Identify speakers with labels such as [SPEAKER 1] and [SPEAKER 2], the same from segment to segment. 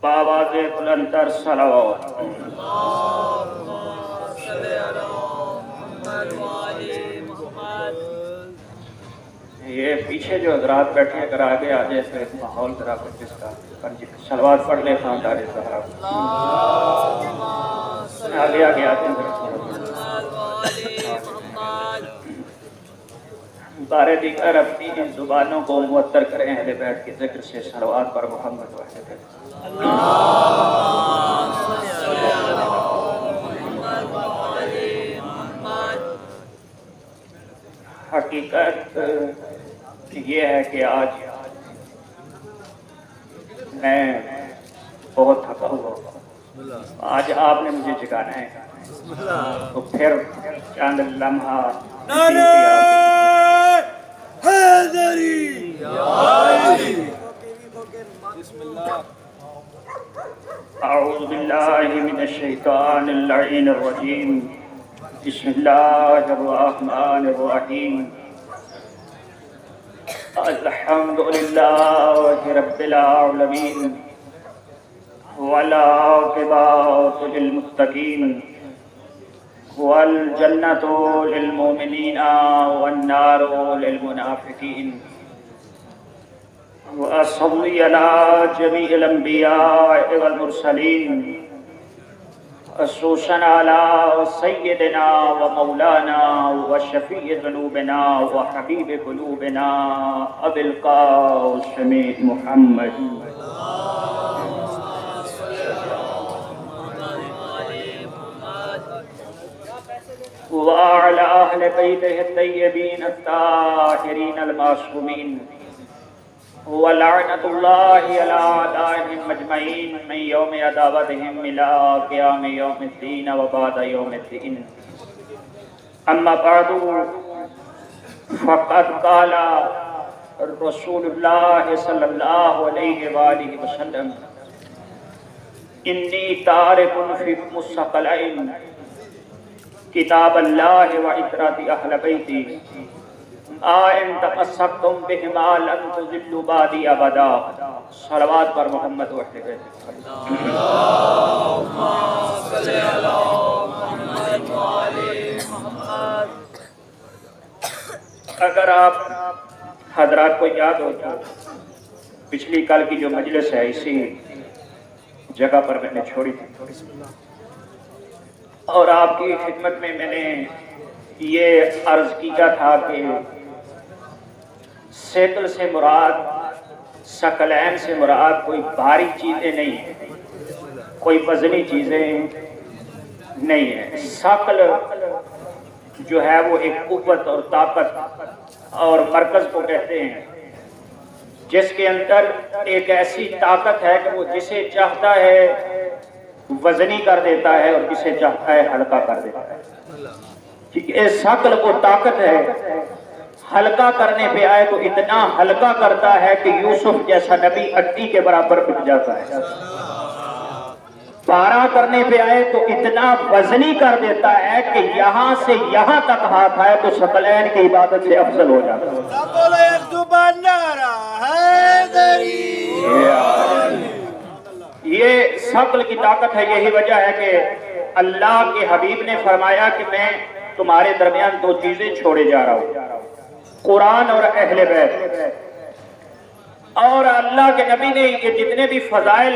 [SPEAKER 1] باواز بلندتر صلوات۔ یہ پیچھے جو حضرات بیٹھے ہیں اگر آگے آ جائے تو ایک ماحول ذرا کچھ اس کا صلوات پڑھ لیں خاندار صاحب۔ آگے آگے آتے ہیں بارے دیگر اپنی ان زبانوں کو معطر کریں اہل بیت کے ذکر سے صلوات پر محمد وحدہ۔ حقیقت یہ ہے کہ آج میں بہت تھکا ہوا ہوں۔ آج آپ نے مجھے جگانا ہے تو پھر چند لمحہ اعوذ باللہ من الشیطان اللعین الرجیم بسم اللہ الرحمن الرحیم الحمد للہ رب العالمین والعاقبۃ للمتقین والجنۃ للمؤمنین والنار للمنافقین وأصلي على جميع الأنبياء والمرسلين خصوصا على سيدنا ومولانا وشفيع ذنوبنا وحبيب قلوبنا أبي القاسم محمد وعلى أهل بيته الطيبين الطاهرين المعصومين ولعنة الله على أعدائهم أجمعين من يوم عداوتهم إلى قيام يوم الدين وبعد يوم الدين أما بعد فقد قال رسول الله صلى الله عليه وآله وسلم إني تارك فيكم الثقلين كتاب الله وعترة أهل بيتي آئن تمسکتم بہما لن تضلوا بعدی ابدا۔ صلوات پر محمد وحدہ۔ اللہم صلی علی محمد وعلی محمد۔ اگر آپ حضرات کو یاد ہو تو پچھلی کل کی جو مجلس ہے اسی جگہ پر میں نے چھوڑی تھی اور آپ کی خدمت میں نے یہ عرض کیا تھا کہ ثقل سے مراد ثقلین سے مراد کوئی بھاری چیزیں نہیں ہیں، کوئی وزنی چیزیں نہیں ہیں۔ ثقل جو ہے وہ ایک قوت اور طاقت اور مرکز کو کہتے ہیں جس کے اندر ایک ایسی طاقت ہے کہ وہ جسے چاہتا ہے وزنی کر دیتا ہے اور جسے چاہتا ہے ہلکا کر دیتا ہے۔ اس ثقل کو طاقت ہے، ہلکا کرنے پہ آئے تو اتنا ہلکا کرتا ہے کہ یوسف جیسا نبی اٹی کے برابر بک جاتا ہے، پارا کرنے پہ آئے تو اتنا وزنی کر دیتا ہے کہ یہاں سے یہاں تک ہاتھ آئے تو ثقلین کی عبادت سے افضل ہو جاتا ہے۔ یہ ثقل کی طاقت ہے، یہی وجہ ہے کہ اللہ کے حبیب نے فرمایا کہ میں تمہارے درمیان دو چیزیں چھوڑے جا رہا ہوں، قرآن اور اہل بیت۔ اور اللہ کے نبی نے یہ جتنے بھی فضائل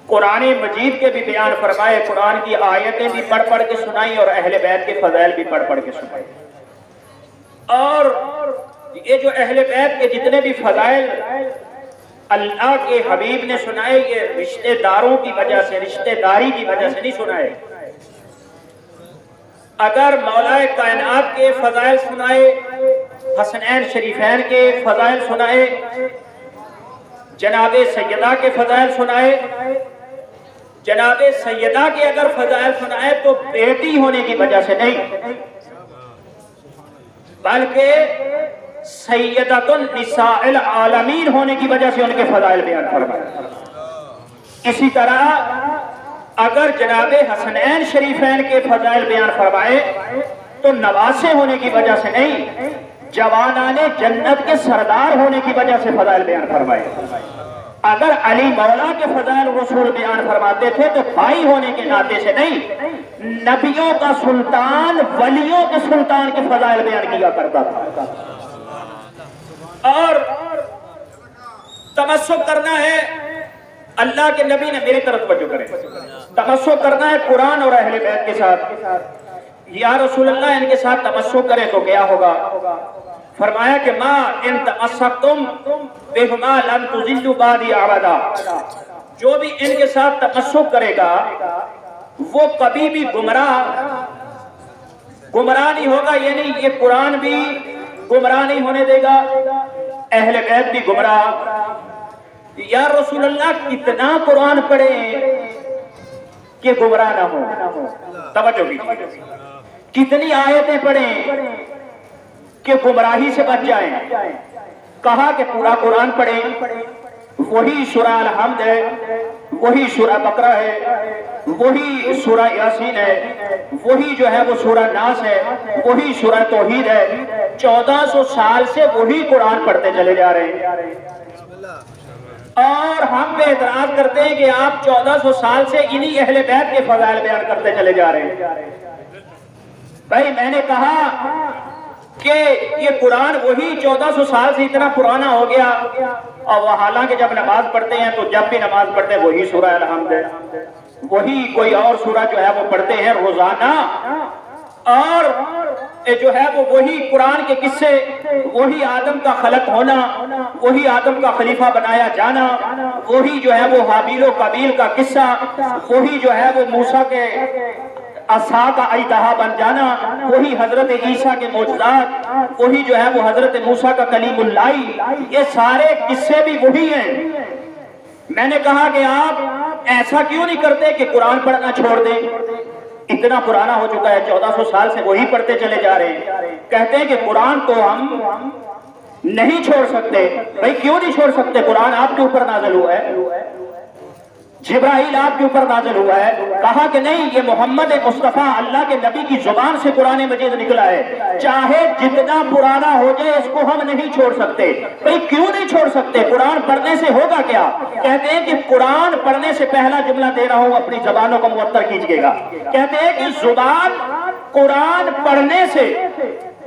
[SPEAKER 1] قرآن مجید کے بھی بیان فرمائے، قرآن کی آیتیں بھی پڑھ پڑھ کے سنائی اور اہل بیت کے فضائل بھی پڑھ پڑھ کے سنائی۔ اور یہ جو اہل بیت کے جتنے بھی فضائل اللہ کے حبیب نے سنائے یہ رشتہ داروں کی وجہ سے، رشتہ داری کی وجہ سے نہیں سنائے۔ اگر مولا کائنات کے فضائل سنائے، حسنین شریفین کے فضائل سنائے، جناب سیدہ کے فضائل سنائے، جناب سیدہ کے اگر فضائل سنائے تو بیٹی ہونے کی وجہ سے نہیں بلکہ سیدۃ النساء العالمین ہونے کی وجہ سے ان کے فضائل بیان فرمائے۔ اسی طرح اگر جناب حسنین شریفین کے فضائل بیان فرمائے تو نواسے ہونے کی وجہ سے نہیں، جوانان جنت کے سردار ہونے کی وجہ سے فضائل بیان فرمائے۔ اگر علی مولا کے فضائل رسول بیان فرماتے تھے تو بھائی ہونے کے ناطے سے نہیں، نبیوں کا سلطان ولیوں کے سلطان کے فضائل بیان کیا کرتا تھا۔ اور تمسک کرنا ہے، اللہ کے نبی نے میری طرف توجہ کرے، تمسک کرنا ہے قرآن اور اہل بیت کے ساتھ۔ یا رسول اللہ ان کے ساتھ تمسک کرے تو کیا ہوگا؟ فرمایا کہ ما ان تمسکتم بہما لن تضلوا بعدی ابدا، جو بھی ان کے ساتھ تمسک کرے گا وہ کبھی بھی گمراہ نہیں ہوگا، یعنی یہ قرآن بھی گمراہ نہیں ہونے دے گا، اہل بیت بھی گمراہ۔ یا رسول اللہ کتنا قرآن پڑھے کہ گمراہ نہ ہو؟ توجہ کیجیے، کتنی آیتیں پڑھیں کہ گمراہی سے بچ جائیں؟ کہا کہ پورا قرآن پڑھیں، وہی سورہ الحمد ہے، وہی سورہ بقرہ ہے، وہی سورہ یاسین ہے، وہی جو ہے وہ سورہ ناس ہے، وہی سورہ توحید ہے۔ 1400 سال سے وہی قرآن پڑھتے چلے جا رہے ہیں، اور ہم پہ اعتراض کرتے ہیں کہ آپ 1400 سال سے انہی اہل بیت کے فضائل بیان کرتے چلے جا رہے ہیں۔ بھائی میں نے کہا کہ یہ قرآن وہی 1400 سال سے اتنا پرانا ہو گیا، اور وہ حالانکہ جب نماز پڑھتے ہیں تو جب بھی نماز پڑھتے ہیں وہی سورہ الحمد ہے، وہی کوئی اور سورہ جو ہے وہ پڑھتے ہیں روزانہ، اور جو ہے وہ وہی قرآن کے قصے، وہی آدم کا خلق ہونا، وہی آدم کا خلیفہ بنایا جانا، وہی جو ہے وہ حابیل و قابیل کا قصہ، وہی جو ہے وہ موسیٰ کے عصا کا اژدہا بن جانا، وہی حضرت عیسیٰ کے معجزات، وہی جو ہے وہ حضرت موسیٰ کا کلیم اللہ، یہ سارے قصے بھی وہی ہیں۔ میں نے کہا کہ آپ ایسا کیوں نہیں کرتے کہ قرآن پڑھنا چھوڑ دیں؟ اتنا پرانا ہو چکا ہے، 1400 سال سے وہی پڑھتے چلے جا رہے ہیں۔ کہتے ہیں کہ قرآن تو ہم نہیں چھوڑ سکتے۔ بھائی کیوں نہیں چھوڑ سکتے؟ قرآن آپ کے اوپر نازل ہوا ہے، جبرائیل آپ کے اوپر نازل ہوا ہے، کہا کہ نہیں یہ محمد مصطفیٰ اللہ کے نبی کی زبان سے قرآن مجید نکلا ہے، چاہے جتنا پرانا ہو جائے اس کو ہم نہیں چھوڑ سکتے۔ بھئی کیوں نہیں چھوڑ سکتے؟ قرآن پڑھنے سے ہوگا کیا؟ کہتے ہیں کہ قرآن پڑھنے سے پہلا جملہ دے رہا ہوں، اپنی زبانوں کو معطر کیجئے گا۔ کہتے ہیں کہ زبان قرآن پڑھنے سے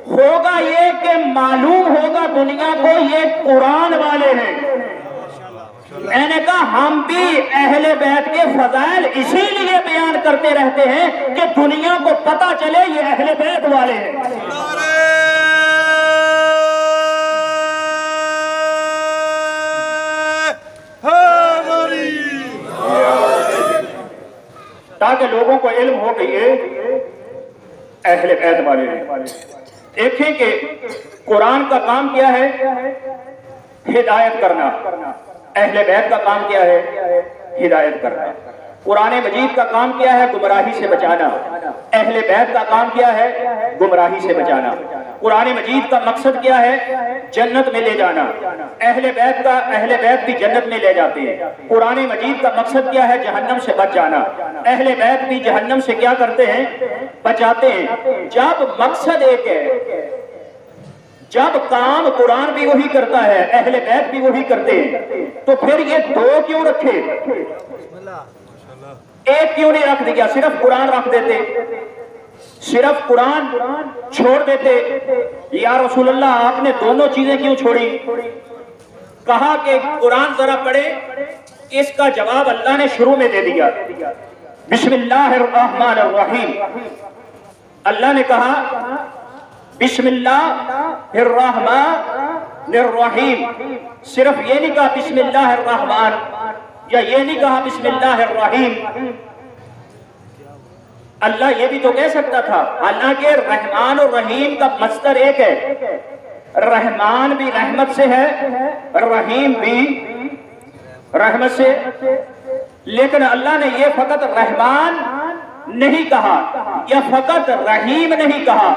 [SPEAKER 1] ہوگا یہ کہ معلوم ہوگا دنیا کو یہ قرآن والے ہیں۔ میں نے کہا ہم بھی اہل بیت کے فضائل اسی لیے بیان کرتے رہتے ہیں کہ دنیا کو پتہ چلے یہ اہل بیت والے ہیں، تاکہ لوگوں کو علم ہو کہ یہ اہل بیت والے ہیں۔ دیکھیں کہ قرآن کا کام کیا ہے؟ ہدایت کرنا۔ اہل بیت کا کام کیا ہے؟ ہدایت کرنا۔ قرآن مجید کا کام کیا ہے؟ گمراہی سے بچانا۔ اہل بیت کا کام کیا ہے؟ گمراہی سے بچانا۔ قرآن مجید کا مقصد کیا ہے؟ جنت میں لے جانا۔ اہل بیت بھی جنت میں لے جاتے ہیں۔ قرآن مجید کا مقصد کیا ہے؟ جہنم سے بچ جانا۔ اہل بیت بھی جہنم سے کیا کرتے ہیں؟ بچاتے ہیں۔ جب مقصد ایک ہے، جب کام قرآن بھی وہی کرتا ہے، اہل بیت بھی وہی کرتے ہیں، تو پھر یہ دو کیوں رکھے؟ ایک کیوں نہیں رکھ دیا؟ صرف قرآن رکھ دیتے، صرف قرآن چھوڑ دیتے۔ یا رسول اللہ آپ نے دونوں چیزیں کیوں چھوڑی؟ کہا کہ قرآن ذرا پڑھے۔ اس کا جواب اللہ نے شروع میں دے دیا، بسم اللہ الرحمن الرحیم۔ اللہ نے کہا بسم اللہ الرحمن الرحیم، صرف یہ نہیں کہا بسم اللہ الرحمن، یا یہ نہیں کہا بسم اللہ الرحیم۔ اللہ یہ بھی تو کہہ سکتا تھا، حالانکہ رحمان اور رحیم کا مصدر ایک ہے، رحمان بھی رحمت سے ہے، رحیم بھی رحمت سے، لیکن اللہ نے یہ فقط رحمان نہیں کہا یا فقط رحیم نہیں کہا،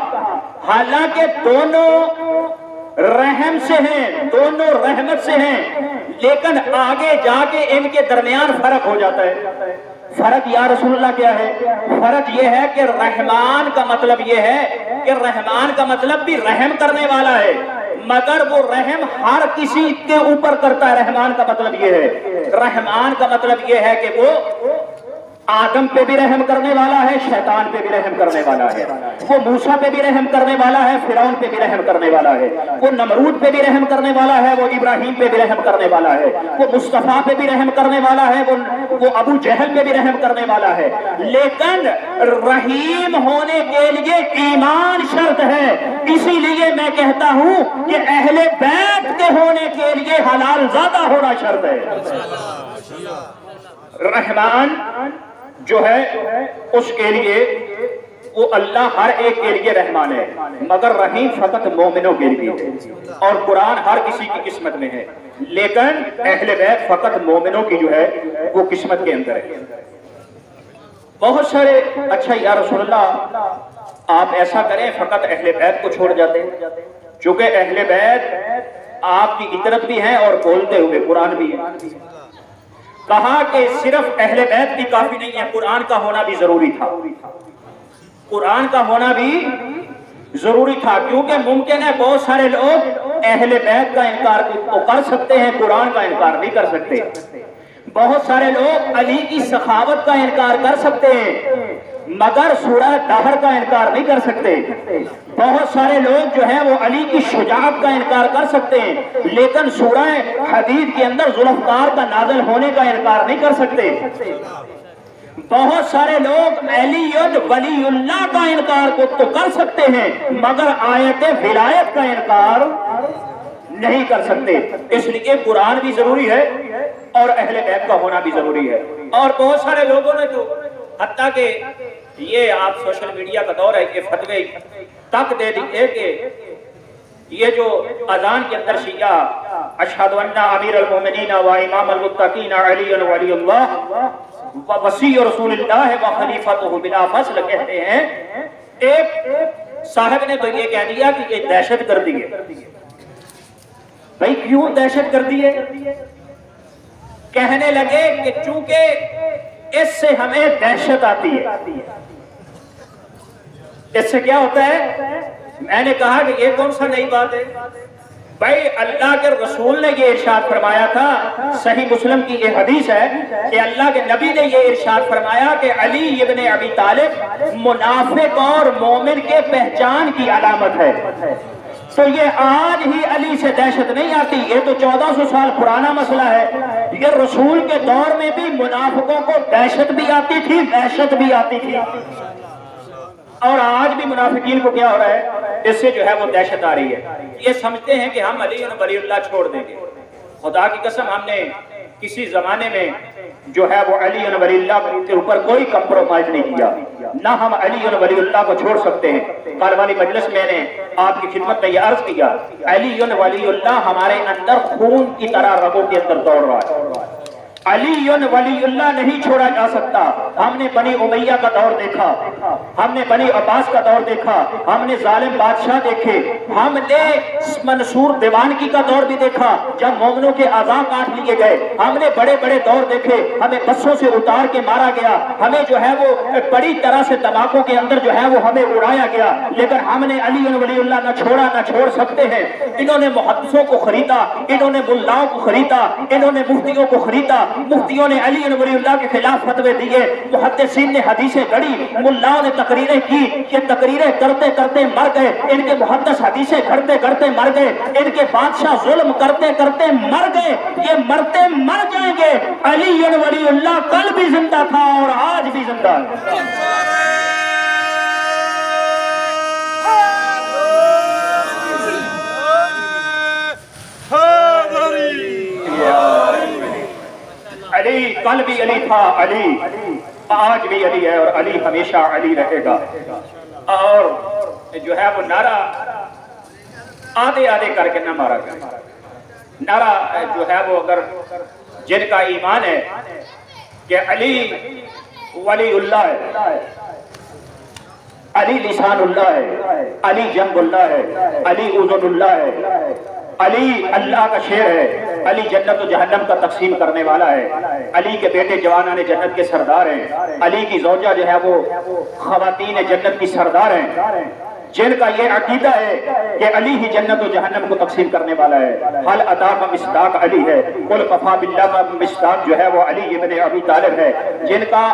[SPEAKER 1] حالانکہ دونوں رحم سے ہیں، دونوں رحمت سے ہیں، لیکن آگے جا کے ان کے درمیان فرق ہو جاتا ہے۔ فرق یا رسول اللہ کیا ہے؟ فرق یہ ہے کہ رحمان کا مطلب یہ ہے کہ رحمان کا مطلب بھی رحم کرنے والا ہے، مگر وہ رحم ہر کسی کے اوپر کرتا ہے۔ رحمان کا مطلب یہ ہے، رحمان کا مطلب یہ ہے کہ وہ آدم پہ بھی رحم کرنے والا ہے، شیطان پہ بھی رحم کرنے والا ہے، وہ موسیٰ پہ بھی رحم کرنے والا ہے، فرعون پہ بھی رحم کرنے والا ہے، وہ نمرود پہ بھی رحم کرنے والا ہے، وہ ابراہیم پہ بھی رحم کرنے والا ہے، وہ مصطفیٰ پہ بھی رحم کرنے والا ہے، وہ ابو جہل پہ بھی رحم کرنے والا ہے۔ لیکن رحیم ہونے کے لیے ایمان شرط ہے، اسی لیے میں کہتا ہوں کہ اہل بیت کے ہونے کے لیے حلال زادہ ہونا شرط ہے۔ رحمان جو ہے اس کے لیے وہ اللہ ہر ایک کے لیے رحمان ہے، مگر رحیم فقط مومنوں کے لیے ہے، اور قرآن ہر کسی کی قسمت میں ہے، لیکن اہل بیت فقط مومنوں کی جو ہے وہ قسمت کے اندر ہے۔ بہت سارے اچھا یا رسول اللہ آپ ایسا کریں فقط اہل بیت کو چھوڑ جاتے ہیں، چونکہ اہل بیت آپ کی عطرت بھی ہیں اور بولتے ہوئے قرآن بھی ہے۔ کہا کہ صرف اہل بیت بھی کافی نہیں ہے، قرآن کا ہونا بھی ضروری تھا، قرآن کا ہونا بھی ضروری تھا، کیونکہ ممکن ہے بہت سارے لوگ اہل بیت کا انکار تو کر سکتے ہیں، قرآن کا انکار نہیں کر سکتے۔ بہت سارے لوگ علی کی سخاوت کا انکار کر سکتے ہیں، مگر سورہ دہر کا انکار نہیں کر سکتے۔ بہت سارے لوگ جو ہیں وہ علی کی شجاعت کا انکار کر سکتے ہیں، لیکن سورہ حدید کے اندر ذوالفقار کا نازل ہونے کا انکار نہیں کر سکتے۔ بہت سارے لوگ علی ولی اللہ کا انکار کو تو کر سکتے ہیں، مگر آیت ولایت کا انکار نہیں کر سکتے۔ اس لیے قرآن بھی ضروری ہے اور اہل بیت کا ہونا بھی ضروری ہے۔ اور بہت سارے لوگوں نے تو حتیٰ کہ یہ آپ سوشل میڈیا کا دور ہے کہ فتوے تک دے دیے کہ یہ جو اذان کے اندر شیعہ اشہد ان امیر المومنین و امام المتقین علی ولی اللہ و وصی رسول اللہ و خلیفۃہ بلا فصل کہتے ہیں، ایک صاحب نے تو یہ کہہ دیا کہ یہ دہشت گردی ہے۔ بھائی کیوں دہشت گردی ہے؟ کہنے لگے کہ چونکہ اس سے ہمیں دہشت آتی ہے۔ اس سے کیا ہوتا ہے؟ میں نے کہا کہ یہ کون سا نئی بات ہے؟ بھائی اللہ کے رسول نے یہ ارشاد فرمایا تھا، صحیح مسلم کی یہ حدیث ہے کہ اللہ کے نبی نے یہ ارشاد فرمایا کہ علی ابن ابی طالب منافق اور مومن کے پہچان کی علامت ہے۔ تو یہ آج ہی علی سے دہشت نہیں آتی، یہ تو 1400 سال پرانا مسئلہ ہے۔ یہ رسول کے دور میں بھی منافقوں کو دہشت بھی آتی تھی، دہشت بھی آتی تھی، اور آج بھی منافقین کو کیا ہو رہا ہے؟ اس سے جو ہے وہ دہشت آ رہی ہے۔ یہ سمجھتے ہیں کہ ہم علی ولی اللہ چھوڑ دیں گے۔ خدا کی قسم ہم نے کسی زمانے میں جو ہے وہ علی ولی اللہ کے اوپر کوئی کمپرومائز نہیں کیا، نہ ہم علی ولی اللہ کو چھوڑ سکتے ہیں۔ کل والی مجلس میں نے آپ کی خدمت میں یہ عرض کیا، علی ولی اللہ ہمارے اندر خون کی طرح رگوں کے اندر دوڑ رہا ہے۔ علی ولی اللہ نہیں چھوڑا جا سکتا۔ ہم نے بنی امیہ کا دور دیکھا، ہم نے بنی عباس کا دور دیکھا، ہم نے ظالم بادشاہ دیکھے، ہم نے منصور دیوانگی کا دور بھی دیکھا جب مومنوں کے اعضاء کاٹ لیے گئے، ہم نے بڑے بڑے دور دیکھے، ہمیں بسوں سے اتار کے مارا گیا، ہمیں جو ہے وہ بڑی طرح سے دھماکوں کے اندر جو ہے وہ ہمیں اڑایا گیا، لیکن ہم نے علی ولی اللہ نہ چھوڑا نہ چھوڑ سکتے ہیں۔ انہوں نے محدثوں کو خریدا، انہوں نے ملاؤں کو خریدا، انہوں نے مفتیوں کو خریدا، مفتیوں نے علی ولی اللہ کے خلاف فتوے دیے، محدثین نے حدیثیں گھڑی، ملاؤں نے تقریریں کی، یہ تقریریں کرتے کرتے مر گئے، ان کے محدث حدیثیں گھڑتے گھڑتے مر گئے، ان کے بادشاہ ظلم کرتے کرتے مر گئے، یہ مرتے مر جائیں گے۔ علی ولی اللہ کل بھی زندہ تھا اور آج بھی زندہ ہے۔ علی کل بھی علی تھا، علی آج بھی علی ہے، اور علی ہمیشہ علی رہے گا۔ اور جو ہے وہ نعرہ آدھے آدھے کر کے نہ مارا گیا۔ نعرہ جو ہے وہ اگر جن کا ایمان ہے کہ علی ولی اللہ ہے، علی لسان اللہ ہے، علی جنب اللہ ہے، علی اذن اللہ ہے، علی اللہ کا شیر ہے، علی جنت و جہنم کا تقسیم کرنے والا ہے، علی کے بیٹے جوانان جنت کے سردار ہیں، علی کی زوجہ جو ہے وہ خواتین جنت کی سردار ہیں، جن کا یہ عقیدہ ہے کہ علی ہی جنت و جہنم کو تقسیم کرنے والا ہے. حل ادا کا مصداق علی ہے، قل کفا باللہ کا مصداق جو ہے وہ علی ابن ابی طالب ہے. جن کا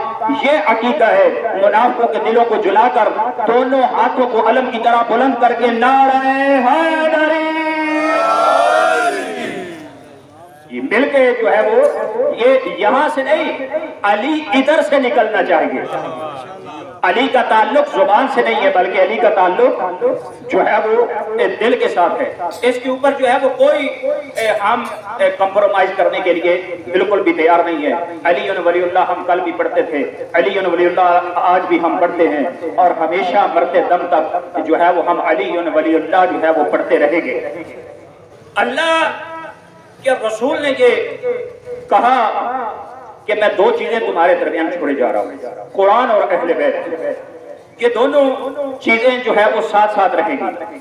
[SPEAKER 1] یہ عقیدہ ہے منافقوں کے دلوں کو جلا کر دونوں ہاتھوں کو علم کی طرح بلند کر کے نعرہ حیدری مل کے جو ہے وہ یہ یہاں سے نہیں، علی ادھر سے نکلنا چاہیے. علی کا تعلق زبان سے نہیں ہے بلکہ علی کا تعلق جو ہے وہ دل کے ساتھ ہے. اس کے اوپر جو ہے وہ کوئی ہم کمپرومائز کرنے کے لیے بالکل بھی تیار نہیں ہے. علی ولی اللہ ہم کل بھی پڑھتے تھے، علی ولی اللہ آج بھی ہم پڑھتے ہیں، اور ہمیشہ مرتے دم تک جو ہے وہ ہم علی ولی اللہ جو ہے وہ پڑھتے رہیں گے. اللہ کہ رسول نے یہ کہا کہ میں دو چیزیں تمہارے درمیان چھوڑے جا رہا ہوں، قرآن اور اہل بیت. یہ دونوں چیزیں جو ہے وہ ساتھ ساتھ رہیں گی.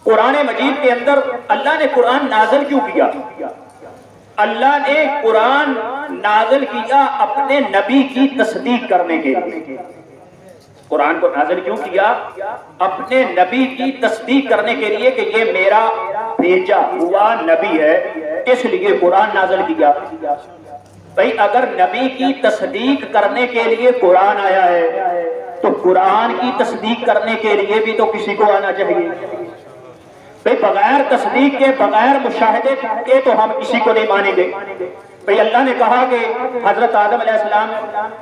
[SPEAKER 1] قرآن مجید کے اندر اللہ نے قرآن نازل کیوں کیا؟ اللہ نے قرآن نازل کیا اپنے نبی کی تصدیق کرنے کے لیے. قرآن کو نازل کیوں کیا؟ اپنے نبی کی تصدیق کرنے کے لیے کہ یہ میرا بھیجا ہوا نبی ہے، اس لیے قرآن نازل کیا. بھئی اگر نبی کی تصدیق کرنے کے لیے قرآن آیا ہے تو قرآن کی تصدیق کرنے کے لیے بھی تو کسی کو آنا چاہیے. بھئی بغیر تصدیق کے، بغیر مشاہدے کے تو ہم کسی کو نہیں مانیں گے. بھئی اللہ نے کہا کہ حضرت آدم علیہ السلام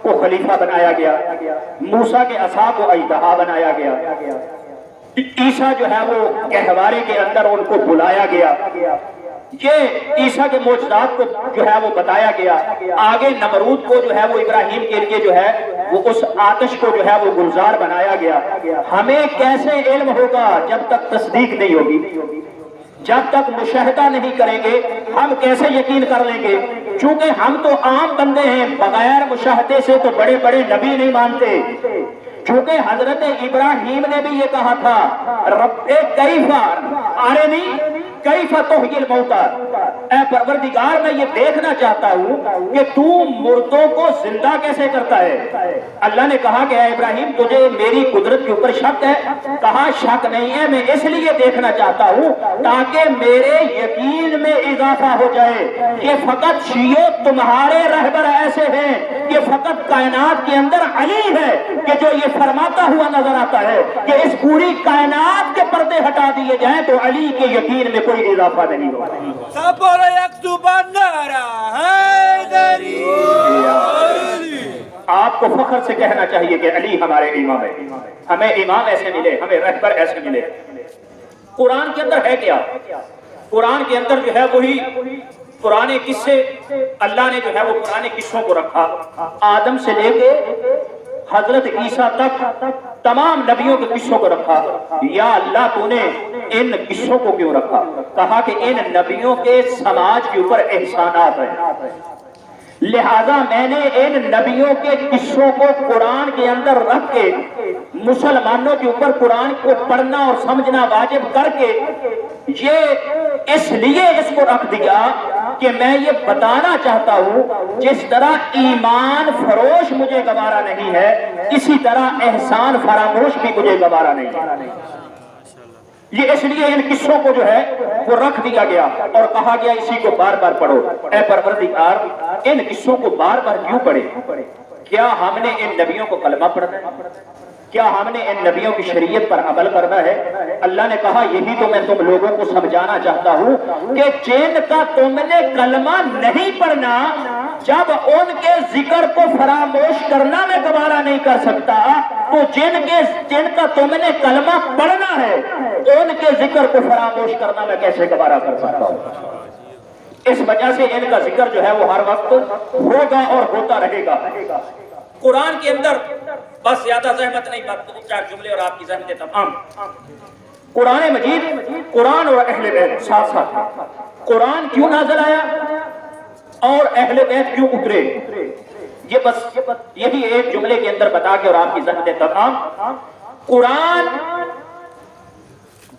[SPEAKER 1] کو خلیفہ بنایا گیا، موسیٰ کے عصا کو اژدہا بنایا گیا، عیسیٰ جو ہے وہ گہوارے کے اندر ان کو بلایا گیا. یہ عیسیٰ کے معجزات کو جو ہے وہ بتایا گیا. آگے نمرود کو جو ہے وہ ابراہیم کے لیے جو ہے وہ اس آتش کو جو ہے وہ گلزار بنایا گیا. ہمیں کیسے علم ہوگا جب تک تصدیق نہیں ہوگی، جب تک مشاہدہ نہیں کریں گے ہم کیسے یقین کر لیں گے؟ چونکہ ہم تو عام بندے ہیں، بغیر مشاہدے سے تو بڑے بڑے نبی نہیں مانتے. چونکہ حضرت ابراہیم نے بھی یہ کہا تھا رب کیف ارنی کیف تحیی الموتیٰ، اے پروردگار میں یہ دیکھنا چاہتا ہوں کہ تو مردوں کو زندہ کیسے کرتا ہے. اللہ نے کہا کہ اے ابراہیم تجھے میری قدرت کے اوپر شک ہے؟ کہا شک نہیں ہے، میں اس لیے دیکھنا چاہتا ہوں تاکہ میرے یقین میں اضافہ ہو جائے. یہ فقط شیعہ تمہارے رہبر ایسے ہیں، یہ فقط کائنات کے اندر علی ہے کہ جو یہ فرماتا ہوا نظر آتا ہے کہ اس پوری کائنات کے پردے ہٹا دیے جائیں تو علی کے یقین میں کوئی اضافہ نہیں ہوگا. آپ کو فخر سے کہنا چاہیے کہ علی ہمارے امام ہے. ہمیں امام ایسے ملے، ہمیں رہبر ایسے ملے. قرآن کے اندر ہے کیا؟ قرآن کے اندر جو ہے وہی پرانے قصے اللہ نے جو ہے وہ پرانے قصوں کو رکھا. آدم سے لے کے حضرت عیسیٰ تک تمام نبیوں کے قصوں کو رکھا. یا اللہ تو نے ان قصوں کو کیوں رکھا؟ کہا کہ ان نبیوں کے سماج کے اوپر احسانات ہیں، لہذا میں نے ان نبیوں کے قصوں کو قرآن کے اندر رکھ کے مسلمانوں کے اوپر قرآن کو پڑھنا اور سمجھنا واجب کر کے یہ اس لیے اس کو رکھ دیا کہ میں یہ بتانا چاہتا ہوں جس طرح ایمان فروش مجھے گوارا نہیں ہے اسی طرح احسان فراموش بھی مجھے گوارا نہیں ہے. یہ اس لیے ان قصوں کو جو ہے وہ رکھ دیا گیا اور کہا گیا اسی کو بار بار پڑھو. اے پروردگار ان قصوں کو بار بار کیوں پڑھے؟ کیا ہم نے ان نبیوں کو کلمہ پڑھنا ہے؟ کیا ہم نے ان نبیوں کی شریعت پر عمل کرنا ہے؟ اللہ نے کہا یہی تو میں تم لوگوں کو سمجھانا چاہتا ہوں کہ جن کا تم نے کلمہ نہیں پڑھنا، جب ان کے ذکر کو فراموش کرنا میں گوارا نہیں کر سکتا تو جن کا تم نے کلمہ پڑھنا ہے ان کے ذکر کو فراموش کرنا میں کیسے گوارا کر سکتا ہوں؟ اس وجہ سے ان کا ذکر جو ہے وہ ہر وقت ہوگا اور ہوتا رہے گا. قرآن کے اندر بس زیادہ زحمت نہیں، بات دو چار جملے اور آپ کی زحمتیں تمام. قرآن مجید قرآن اور اہل بیت ساتھ ساتھ ہے. قرآن کیوں نازل آیا اور اہل بیت کیوں اترے؟ یہ بس یہی ایک جملے کے اندر بتا کے اور آپ کی زحمتیں تمام. قرآن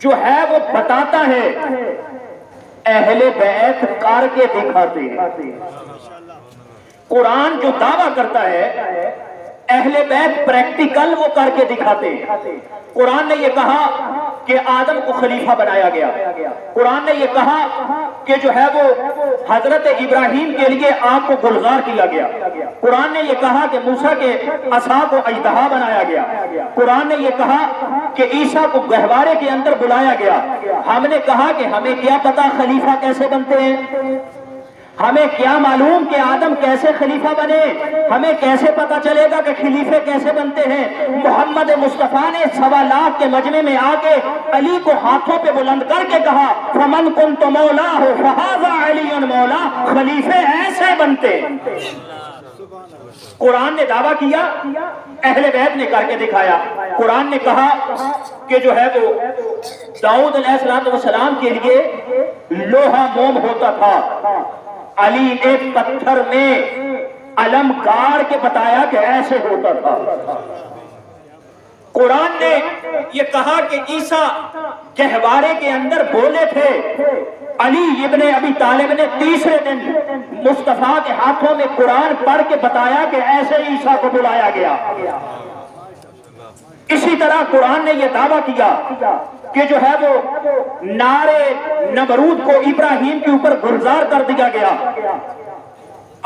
[SPEAKER 1] جو ہے وہ بتاتا ہے، اہل بیت کر کے دکھاتے ہیں. قرآن جو دعویٰ کرتا ہے اہل بیت پریکٹیکل وہ کر کے دکھاتے ہیں۔ قرآن نے یہ کہا کہ آدم کو خلیفہ بنایا گیا، قرآن نے یہ کہا کہ جو ہے وہ حضرت ابراہیم کے لیے آگ کو گلزار کیا گیا، قرآن نے یہ کہا کہ موسیٰ کے عصا کو اژدہا بنایا گیا، قرآن نے یہ کہا کہ عیسیٰ کو گہوارے کے اندر بلایا گیا۔ ہم نے کہا کہ ہمیں کیا پتا خلیفہ کیسے بنتے ہیں، ہمیں کیا معلوم کہ آدم کیسے خلیفہ بنے، ہمیں کیسے پتا چلے گا کہ خلیفے کیسے بنتے ہیں۔ محمد مصطفیٰ نے 1.25 لاکھ کے مجمع میں آ کے علی کو ہاتھوں پہ بلند کر کے کہا فَمَنْ كُنْتُ مَوْلَاهُ فَهَذَا عَلِيٌّ مَوْلَا، خلیفے ایسے بنتے۔ قرآن نے دعویٰ کیا، اہل بیت نے کر کے دکھایا۔ قرآن نے کہا کہ جو ہے وہ داؤد علیہ السلام کے لیے لوہا موم ہوتا تھا، علی نے پتھر میں علم گاڑ کے بتایا کہ ایسے ہوتا تھا۔ قرآن نے یہ کہا کہ عیسیٰ گہوارے کے اندر بولے تھے، علی ابن ابی طالب نے تیسرے دن مصطفیٰ کے ہاتھوں میں قرآن پڑھ کے بتایا کہ ایسے عیسیٰ کو بلایا گیا۔ اسی طرح قرآن نے یہ دعویٰ کیا کہ جو ہے وہ نارے نمرود کو ابراہیم کے اوپر گلزار کر دیا گیا،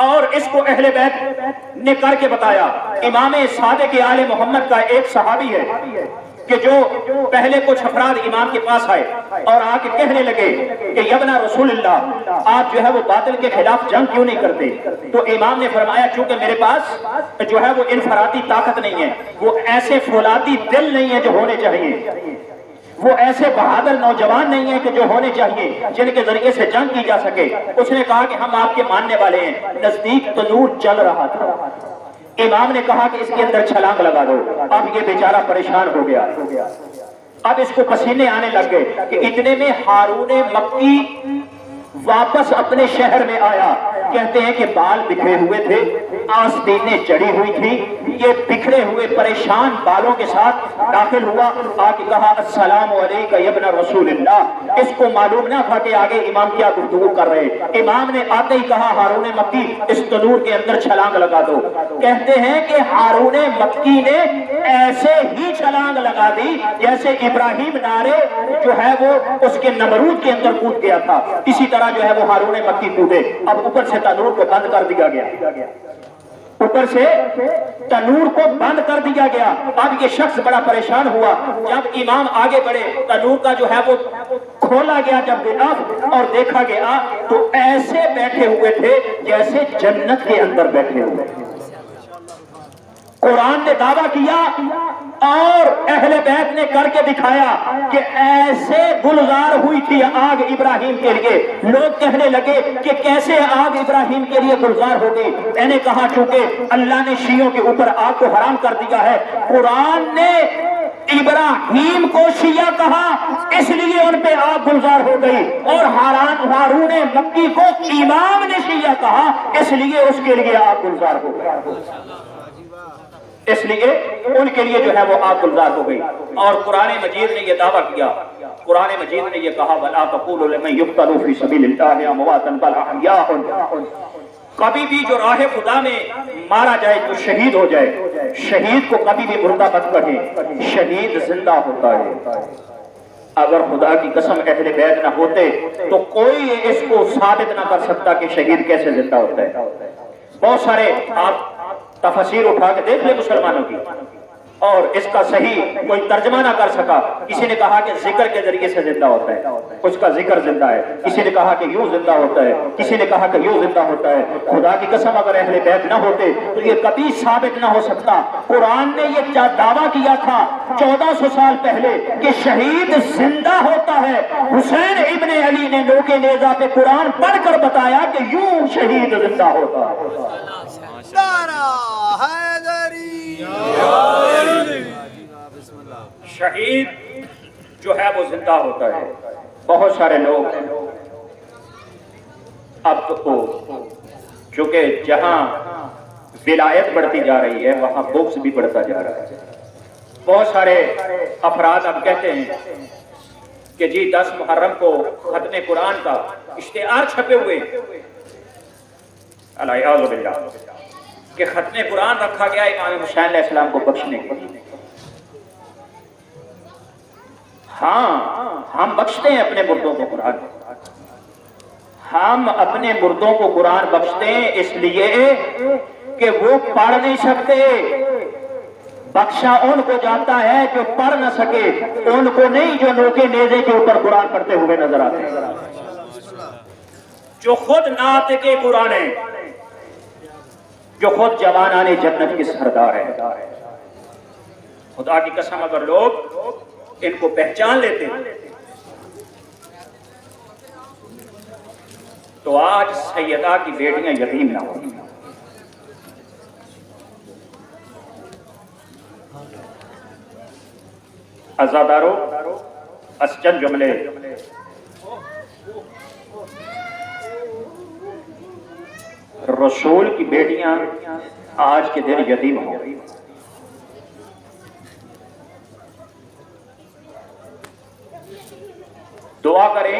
[SPEAKER 1] اور اس کو اہل بیت نے کر کے بتایا۔ امام صادق آل محمد کا ایک صحابی ہے کہ جو پہلے کچھ افراد امام کے پاس آئے اور آ کے کہنے لگے کہ یبنا رسول اللہ، آپ جو ہے وہ باطل کے خلاف جنگ کیوں نہیں کرتے؟ تو امام نے فرمایا چونکہ میرے پاس جو ہے وہ انفرادی طاقت نہیں ہے، وہ ایسے فولادی دل نہیں ہے جو ہونے چاہیے، وہ ایسے بہادر نوجوان نہیں ہیں کہ جو ہونے چاہیے جن کے ذریعے سے جنگ کی جا سکے۔ اس نے کہا کہ ہم آپ کے ماننے والے ہیں۔ نزدیک تنور چل رہا تھا، امام نے کہا کہ اس کے اندر چھلانگ لگا دو۔ اب یہ بیچارہ پریشان ہو گیا، اب اس کو پسینے آنے لگ گئے کہ اتنے میں ہارون مکی واپس اپنے شہر میں آیا۔ کہتے ہیں کہ بال بکھرے ہوئے تھے، آستینیں چڑھی ہوئی تھی، یہ بکھرے ہوئے پریشان بالوں کے ساتھ داخل ہوا، آ کے کہا السلام علیکم یا ابن رسول اللہ۔ اس کو معلوم نہ تھا کہ آگے امام کیا گفتگو کر رہے۔ امام نے آتے ہی کہا ہارون مکی اس تنور کے اندر چھلانگ لگا دو۔ کہتے ہیں کہ ہارون مکی نے ایسے ہی چھلانگ لگا دی جیسے ابراہیم نارے جو ہے وہ اس کے نمرود کے اندر کود گیا تھا، اسی طرح جو ہے وہ ہارون مکی کودے۔ اب اوپر سے تنور کو بند کر دیا گیا، اوپر سے تنور کو بند کر دیا گیا۔ اب یہ شخص بڑا پریشان ہوا، جب امام آگے بڑھے تنور کا جو ہے وہ کھولا گیا، جب غلاف اور دیکھا گیا تو ایسے بیٹھے ہوئے تھے جیسے جنت کے اندر بیٹھے ہوئے۔ قرآن نے دعویٰ کیا اور اہل بیت نے کر کے دکھایا کہ ایسے گلزار ہوئی تھی آگ ابراہیم کے لیے۔ لوگ کہنے لگے کہ کیسے آگ ابراہیم کے لیے گلزار ہو گئی؟ میں نے کہا چونکہ اللہ نے شیعوں کے اوپر آگ کو حرام کر دیا ہے، قرآن نے ابراہیم کو شیعہ کہا اس لیے ان پہ آگ گلزار ہو گئی، اور ہارون مکی کو امام نے شیعہ کہا اس لیے اس کے لیے آگ گلزار ہو گئی، اس لیے ان کے لیے جو ہے وہ آگ گلزار ہو گئی۔ اور قرآن مجید نے یہ دعویٰ کیا، قرآن مجید نے یہ کہا وَلَا تَقُولُوا لِمَن يُقْتَلُ فِي سَبِيلِ اللَّهِ أَمْوَاتٌ بَلْ أَحْيَاءٌ، کبھی بھی جو راہ خدا میں مارا جائے جو شہید ہو جائے، شہید کو کبھی بھی مردہ مت کہیں، شہید زندہ ہوتا ہے۔ اگر خدا کی قسم اہل بیت نہ ہوتے تو کوئی اس کو ثابت نہ کر سکتا کہ شہید کیسے زندہ ہوتا ہے۔ بہت سارے آپ تفسیر اٹھا کے دیکھ لیں مسلمانوں کی، اور اس کا صحیح کوئی ترجمہ نہ کر سکا۔ کسی نے کہا کہ ذکر کے ذریعے سے زندہ ہوتا ہے، اس کا ذکر زندہ ہے، کسی نے کہا کہ یوں زندہ ہوتا ہے، کسی نے کہا کہ یوں زندہ ہوتا ہے۔ خدا کی قسم اگر اہل بیت نہ ہوتے تو یہ کبھی ثابت نہ ہو سکتا۔ قرآن نے یہ دعویٰ کیا تھا 1400 سال پہلے کہ شہید زندہ ہوتا ہے۔ حسین ابن علی نے نوکے نیزہ پہ قرآن پڑھ کر بتایا کہ یوں شہید زندہ ہوتا ہے۔ شہید جو ہے وہ زندہ ہوتا ہے۔ بہت سارے لوگ اب تو چونکہ جہاں ولایت بڑھتی جا رہی ہے وہاں بغض بھی بڑھتا جا رہا ہے۔ بہت سارے افراد اب کہتے ہیں کہ جی 10 محرم کو ختم قرآن کا اشتہار چھپے ہوئے، الیاذ باللہ، کہ ختم قرآن رکھا گیا امام حسین علیہ السلام کو بخشنے کے لیے۔ ہاں ہم بخشتے ہیں اپنے مردوں کو قرآن، ہم اپنے مردوں کو قرآن بخشتے ہیں اس لیے کہ وہ پڑھ نہیں سکتے، بخشا ان کو جاتا ہے جو پڑھ نہ سکے، ان کو نہیں جو نوکے نیزے کے اوپر قرآن پڑھتے ہوئے نظر آتے ہیں، جو خود ناطق قرآن ہیں، جو خود جوانان جنت کے سردار ہیں۔ خدا کی قسم اگر لوگ ان کو پہچان لیتے تو آج سیدہ کی بیٹیاں یتیم نہ ہوتی۔ عزادارو چند جملے رسول کی بیٹیاں آج کے دن یتیم ہو گئی، دعا کریں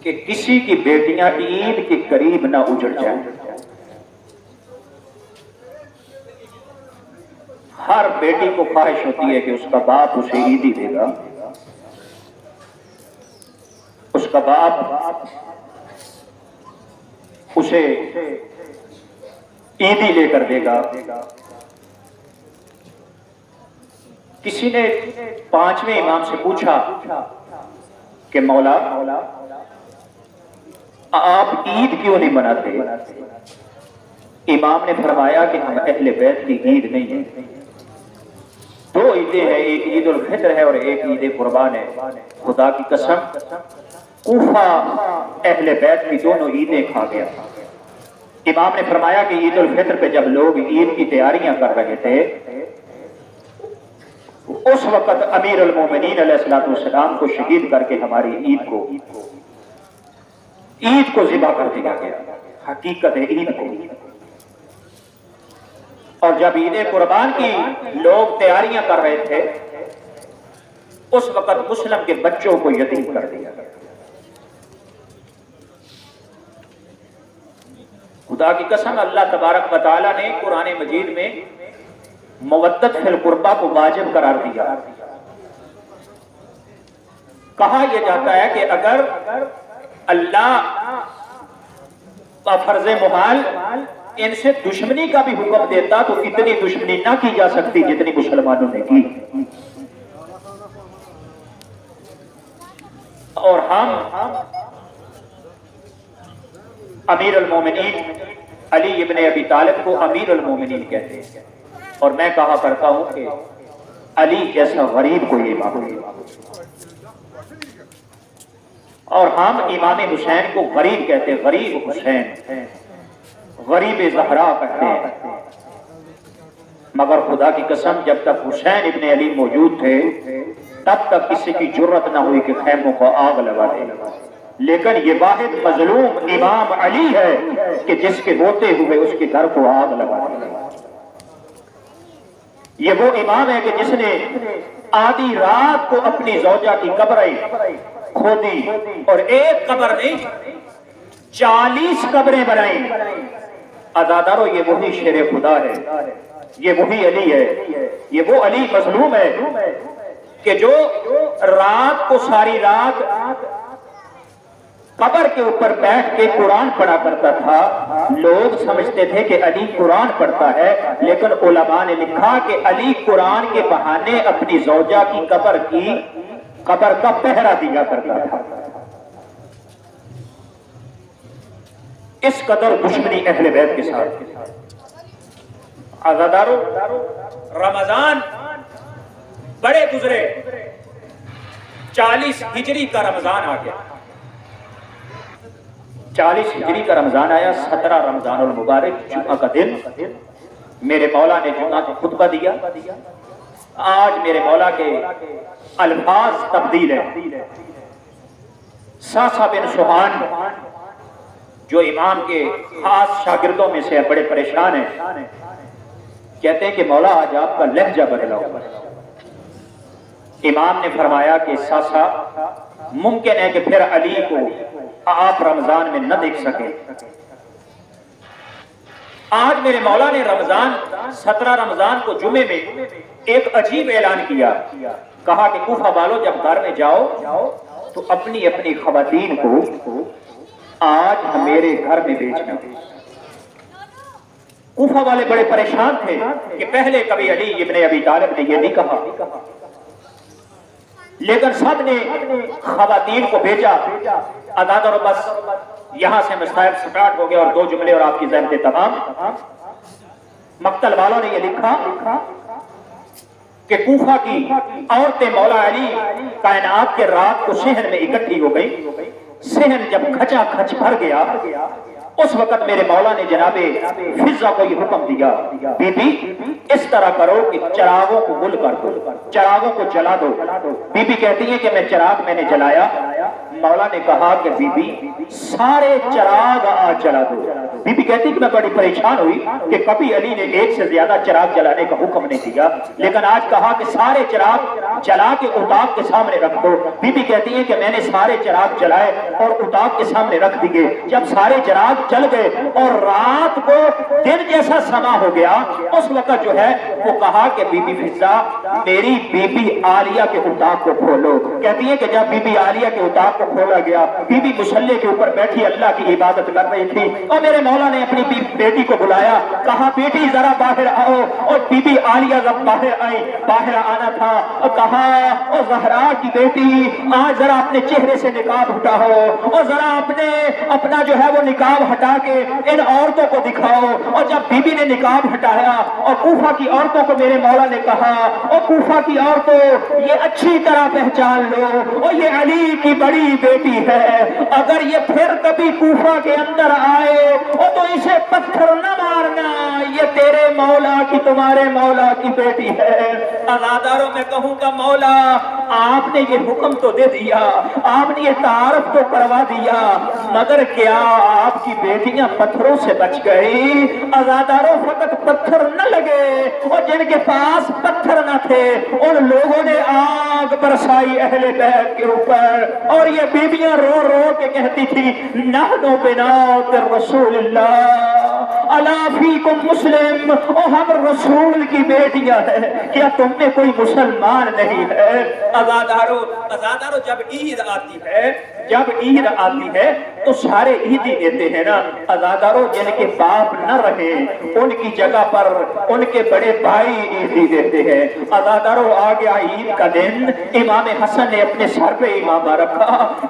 [SPEAKER 1] کہ کسی کی بیٹیاں عید کے قریب نہ اجڑ جائیں۔ ہر بیٹی کو خواہش ہوتی ہے کہ اس کا باپ اسے عیدی دے گا، اس کا باپ اسے عیدی لے کر دے گا۔ کسی نے 5ویں امام سے پوچھا کہ مولا آپ عید کیوں نہیں مناتے؟ امام نے فرمایا کہ ہم اہل بیت کی عید نہیں ہے، 2 عیدیں ہیں، ایک عید الفطر ہے اور ایک عید قربان ہے۔ خدا کی قسم کوفہ اہل بیت کی دونوں عیدیں کھا گیا۔ امام نے فرمایا کہ عید الفطر پہ جب لوگ عید کی تیاریاں کر رہے تھے اس وقت امیر المومنین علیہ السلام کو شہید کر کے ہماری عید کو ذبح کر دیا گیا، حقیقت ہے عید کو۔ اور جب عید قربان کی لوگ تیاریاں کر رہے تھے اس وقت مسلم کے بچوں کو یتیم کر دیا گیا۔ خدا کی قسم اللہ تبارک و تعالی نے قرآن مجید میں مودت فی القربہ کو واجب قرار دیا۔ کہا یہ جاتا ہے کہ اگر اللہ کا فرض محال ان سے دشمنی کا بھی حکم دیتا تو اتنی دشمنی نہ کی جا سکتی جتنی مسلمانوں نے کی۔ اور ہم امیر المومنین علی ابن ابی طالب کو امیر المومنین کہتے ہیں، اور میں کہا کرتا ہوں کہ علی جیسا غریب کوئی امام نہیں، اور ہم امام حسین کو غریب کہتے ہیں، غریب حسین، غریب زہرا کہتے ہیں۔ مگر خدا کی قسم جب تک حسین ابن علی موجود تھے تب تک کسی کی جرت نہ ہوئی کہ خیموں کو آگ لگا دے، لیکن یہ واحد مظلوم امام علی ہے کہ جس کے ہوتے ہوئے اس کے گھر کو آگ لگا دی۔ یہ وہ امام ہے کہ جس نے آدھی رات کو اپنی زوجہ کی قبریں کھودی اور ایک قبر نہیں 40 قبریں بنائیں۔ عزادارو یہ وہی شیر خدا ہے، یہ وہی علی ہے، یہ وہ علی مظلوم ہے کہ جو رات کو ساری رات قبر کے اوپر بیٹھ کے قرآن پڑھا کرتا تھا۔ لوگ سمجھتے تھے کہ علی قرآن پڑھتا ہے، لیکن علماء نے لکھا کہ علی قرآن کے بہانے اپنی زوجہ کی قبر کا پہرا دیا کرتا تھا۔ اس قدر دشمنی اہل بیت کے ساتھ۔ عزادارو رمضان بڑے گزرے، 40 ہجری کا رمضان آ گیا، 40 ہجری کا رمضان آیا، 17 رمضان المبارک جمعہ کا دن میرے مولا نے جمعہ کا خطبہ دیا۔ آج میرے مولا کے الفاظ تبدیل ہیں۔ ساسا بن سبحان جو امام کے خاص شاگردوں میں سے بڑے پریشان ہیں، کہتے ہیں کہ مولا آج آپ کا لہجہ بدلا ہوا ہے۔ امام نے فرمایا کہ ساسا ممکن ہے کہ پھر علی کو آپ رمضان میں نہ دیکھ سکے، آج میرے مولا نے رمضان 17 رمضان کو جمعے میں ایک عجیب اعلان کیا، کہا کہ کوفہ والوں جب گھر میں جاؤ تو اپنی اپنی خواتین کو آج میرے گھر میں بھیجنا۔ کوفہ والے بڑے پریشان تھے کہ پہلے کبھی علی ابن ابی طالب نے یہ نہیں کہا، لیکن سب نے خواتین کو بھیجا۔ آزاد اور بس یہاں سے مصائب سٹارٹ ہو گیا اور 2 جملے اور آپ کی ذہن تمام۔ مقتل والوں نے یہ لکھا کہ کوفہ کی عورتیں مولا علی کائنات کے رات کو صحن میں اکٹھی ہو گئی۔ صحن جب کھچا کھچ بھر گیا، اس وقت میرے مولا نے جناب فضہ کو یہ حکم دیا، بی بی اس طرح کرو کہ چراغوں کو گل کر دو، چراغوں کو جلا دو۔ بی بی کہتی ہے کہ میں نے جلایا۔ مولا نے کہا کہ بی بی سارے چراغ آج جلا دو۔ بی بی کہتی کہ میں بڑی پریشان ہوئی کہ کبھی علی نے ایک سے زیادہ چراغ جلانے کا حکم نہیں دیا، لیکن آج کہا کہ سارے چراغ جلا کے اتاق کے سامنے رکھ دو۔ بی بی کہتی ہے کہ میں نے سارے چراغ جلائے اور اتاق کے سامنے رکھ دیے۔ جب سارے چراغ جل گئے اور رات کو دن جیسا سما ہو گیا، اس وقت جو ہے وہ کہا کہ بی بی فضہ میری بی بی عالیہ کے اتاق کو کھولو۔ کہتی ہے کہ جب بی بی عالیہ کے اتاق کو کھولا گیا، بی بی مصلی کے اوپر بیٹھی اللہ کی عبادت کر رہی تھی، اور میرے مولا نے اپنی بیٹی کو بلایا، کہا بیٹی ذرا باہر آؤ، اور بی بی عالیہ جب باہر آئی، باہر آنا تھا، اور کہا او زہرا کی بیٹی آج ذرا اپنے چہرے سے نقاب ہٹاؤ، اور ذرا اپنا جو ہے وہ نقاب ہٹا کے ان عورتوں کو دکھاؤ۔ اور جب بی بی نے نقاب ہٹایا اور کوفہ کی عورتوں کو میرے مولا نے کہا او کوفہ کی عورتوں یہ اچھی طرح پہچان لو، اور یہ علی کی بڑی بیٹی ہے، اگر یہ پھر کبھی کوفہ کے اندر آئے تو اسے پتھر نہ مارنا، یہ تیرے مولا کی تمہارے مولا کی بیٹی ہے۔ ازاداروں میں کہوں گا مولا آپ نے یہ حکم تو دے دیا، آپ نے یہ تعارف تو کروا دیا، مگر کیا آپ کی بیٹیاں پتھروں سے بچ گئی؟ ازاداروں فقط پتھر نہ لگے، اور جن کے پاس پتھر نہ تھے ان لوگوں نے آگ برسائی اہل بیت کے اوپر، اور یہ بیویاں رو رو کے کہتی تھی نحنو بنات رسول اللہ الا فیکم مسلم، اور ہم رسول کی بیٹیاں ہیں، کیا تم میں کوئی مسلمان نہیں ہے؟ ازاداروں جب عید آتی ہے تو سارے عیدی دیتے ہیں نا۔ ازاداروں جن کے باپ نہ رہے ان کی جگہ پر ان کے بڑے بھائی عیدی دیتے ہیں۔ ازاداروں آ گیا عید کا دن، امام حسن نے اپنے سر پہ امامہ رکھا،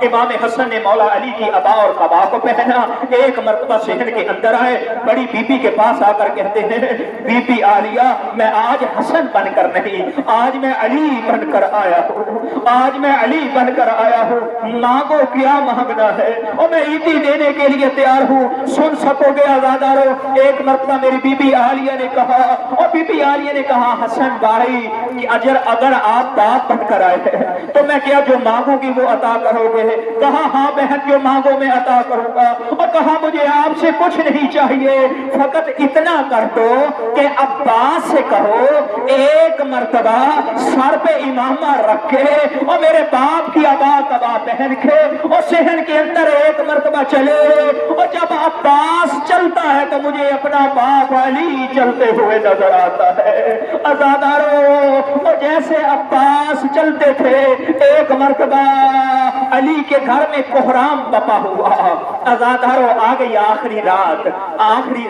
[SPEAKER 1] امام حسن نے مولا علی کی عبا اور قبا کو پہنا، ایک مرتبہ صحن کے اندر آئے، بڑی بی بی کے پاس آ کر کہتے ہیں بی بی عالیہ میں آج حسن بن کر نہیں، آج میں علی بن کر آیا ہوں، آج میں علی بن کر آیا ہوں، مانگو کیا مانگنا ہے اور میں عیدی دینے کے لیے تیار ہوں۔ سن سکو گے آزاداروں، ایک مرتبہ میری بی بی عالیہ نے کہا، اور بی بی عالیہ نے کہا حسن بھائی کہ اگر آپ باپ بن کر آئے ہیں تو میں کیا جو مانگوں گی وہ عطا کرو گے؟ کہا ہاں بہن جو مانگو میں عطا کروں گا، اور کہا مجھے آپ سے کچھ نہیں چاہیے، فقط اتنا کر دو کہ عباس سے کہو ایک مرتبہ سر پہ امامہ رکھ کے اور میرے باپ کی عبا قبا پہن کے اور صحن کے اندر ایک مرتبہ چلے، اور جب عباس چلتا ہے تو مجھے اپنا باپ علی چلتے ہوئے نظر آتا ہے۔ ازاداروں اور جیسے عباس چلتے تھے ایک مرتبہ علی کے گھر میں کوہرام بپا ہوا۔ ازاداروں آ گئی آخری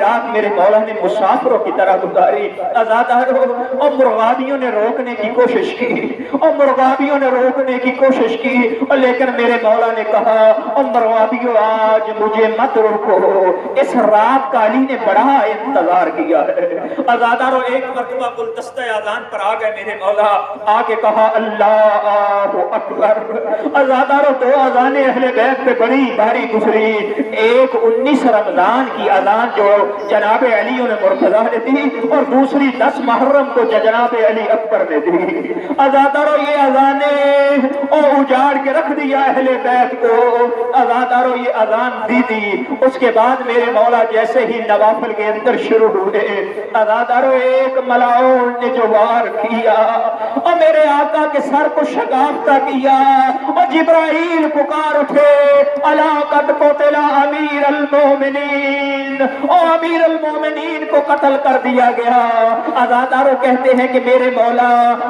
[SPEAKER 1] رات میرے مولا نے مسافروں کی طرح گزاری۔ ازاداروں اور مرغابیوں نے روکنے کی کوشش کی اور لیکن میرے مولا نے کہا اور مرغابیوں آج مجھے مت روکو، اس رات کا علی نے بڑا انتظار کیا ہے۔ ازاداروں ایک مرتبہ گلدستہ اذان پر آ گئے میرے مولا، آ کے کہا اللہ اکبر۔ ازاداروں دو اذانیں اہل بیت پہ بڑی بھاری گزری، ایک 19 رمضان کی اذان جو جناب علی نے مرتضیٰ نے دی اور دوسری 10 محرم کو جناب علی اکبر نے دی۔ ازاداروں یہ اذانیں اجاڑ کے رکھ دیا اہل بیت کو۔ ازاداروں یہ اذان دی اس کے بعد میرے مولا جیسے ہی نوافل کے اندر شروع ہوئے، ازاداروں ایک ملاؤن نے جو وار کیا اور میرے آقا کے سر کو شگافتہ کیا اور جبرائیل پکار اٹھے الا قد قتل قتل امیر المومنین، او امیر المومنین کو قتل کر دیا گیا۔ عزاداروں کہتے ہیں کہ میرے مولا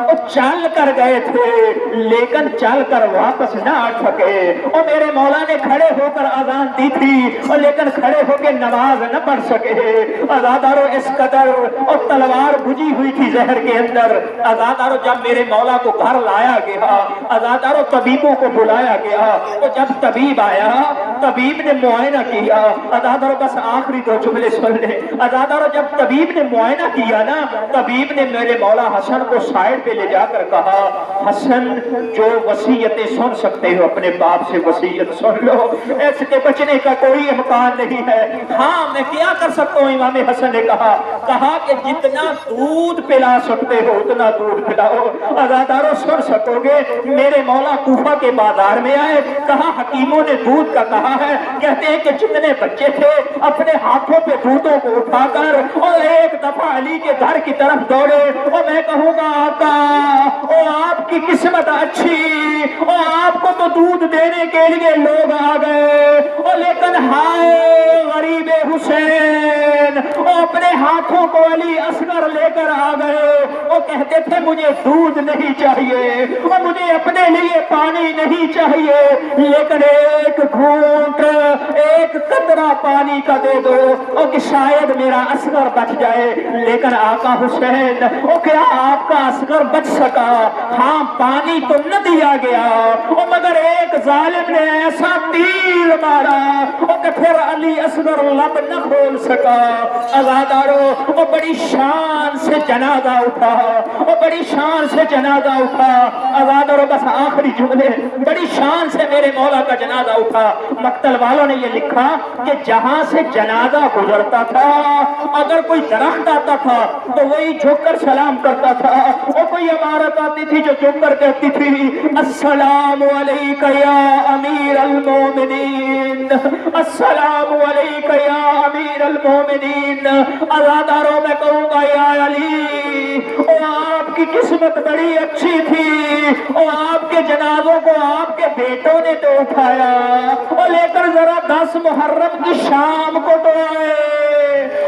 [SPEAKER 1] وہ چل کر گئے تھے لیکن چل کر واپس نہ آ سکے، اور میرے مولا نے کھڑے ہو کر اذان دی تھی اور لیکن کھڑے ہو کے نماز نہ پڑھ سکے۔ عزاداروں اس قدر اور تلوار بجھی ہوئی تھی زہر کے اندر۔ عزاداروں جب میرے مولا کو گھر لایا گیا، عزاداروں طبیبوں کو بلایا گیا، اور جب طبیب آیا طبیب نے معائنہ کیا۔ عزاداروں بس آخری دو جملے سن لیں۔ عزاداروں جب طبیب نے معائنہ کیا نا، طبیب نے میرے مولا حسن کو سائڈ پہ لے جا کر کہا حسن جو وصیتیں سن سکتے ہو اپنے باپ سے وصیت سن لو، اس کے بچنے کا کوئی امکان نہیں ہے۔ ہاں میں کیا کر سکتا ہوں؟ امام حسن نے کہا کہ جتنا دودھ پلا سکتے ہو اتنا دودھ پلاؤ۔ عزاداروں سن سکو گے؟ میرے مولا کوفہ کے بازار میں آئے، کہا حکیموں نے دودھ کا کہا ہے، کہتے ہیں کہ جتنے بچے تھے اپنے ہاتھوں پہ دودھوں کو اٹھا کر اور ایک دفعہ علی کے گھر کی طرف دوڑے، اور میں کہوں گا آقا او آپ کی قسمت اچھی، اور آپ کو تو دودھ دینے کے لیے لوگ آ گئے، اور لیکن ہائے غریب حسین، اور اپنے ہاتھوں کو علی اصغر لے کر آ گئے، وہ کہتے تھے مجھے دودھ نہیں چاہیے اور مجھے اپنے لیے پانی نہیں چاہیے، لیکن ایک گھونٹ ایک قطرہ پانی کا دے دو اور کہ شاید میرا اصغر بچ جائے۔ لیکن آقا حسین وہ کیا آپ کا اصغر بچ سکا؟ ہاں پانی تو نہ دیا گیا، اور مگر ایک ظالم نے ایسا تیر مارا اور کہ پھر علی اصغر لب نہ کھول سکا۔ عزاداروں وہ بڑی شان سے جنازہ اٹھا، وہ بڑی شان سے جنازہ اٹھا۔ عزاداروں بس آخری جملے، بڑی شان سے میرے مولا کا جنازہ اٹھا۔ مقتل والوں نے یہ لکھا کہ جہاں سے جنازہ گزرتا تھا اگر کوئی درخت آتا تھا تو وہی جھک کر سلام کرتا تھا، اور کوئی عمارت آتی تھی جو جھک کر کہتی تھی السلام علیکہ یا امیر المومنین، السلام علیکہ یا امیر المومنین۔ عزاداروں میں کہوں گا یا علی او آپ کی قسمت بڑی اچھی تھی، اور آپ کے جنازوں کو آپ کے بیٹوں نے تو اٹھایا، اور لے کر ذرا 10 محرم کی شام کو تو آئے،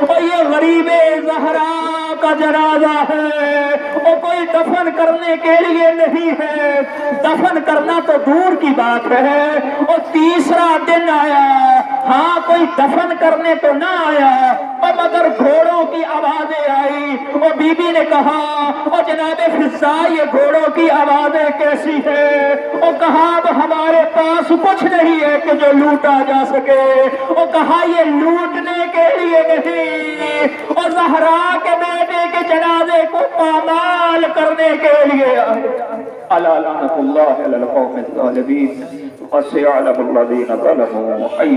[SPEAKER 1] اور یہ غریب زہرا کا جنازہ ہے اور کوئی دفن کرنے کے لیے نہیں ہے، دفن کرنا تو دور کی بات ہے، اور تیسرا دن آیا، ہاں کوئی دفن کرنے تو نہ آیا، اور مگر گھوڑوں کی آوازیں آئی، اور بی بی نے کہا اور جناب فضا یہ گھوڑوں کی آوازیں کیسی ہے؟ اور کہا اب ہمارے پاس کچھ نہیں ہے کہ جو لوٹا جا سکے، اور کہا یہ لوٹنے کے لیے نہیں، اور زہرا کے بیٹے کے جنازے کو پامال کرنے کے لیے آئے۔ الا لعنت اللہ علی القوم الظالمین وسيعلم الذين ظلموا أي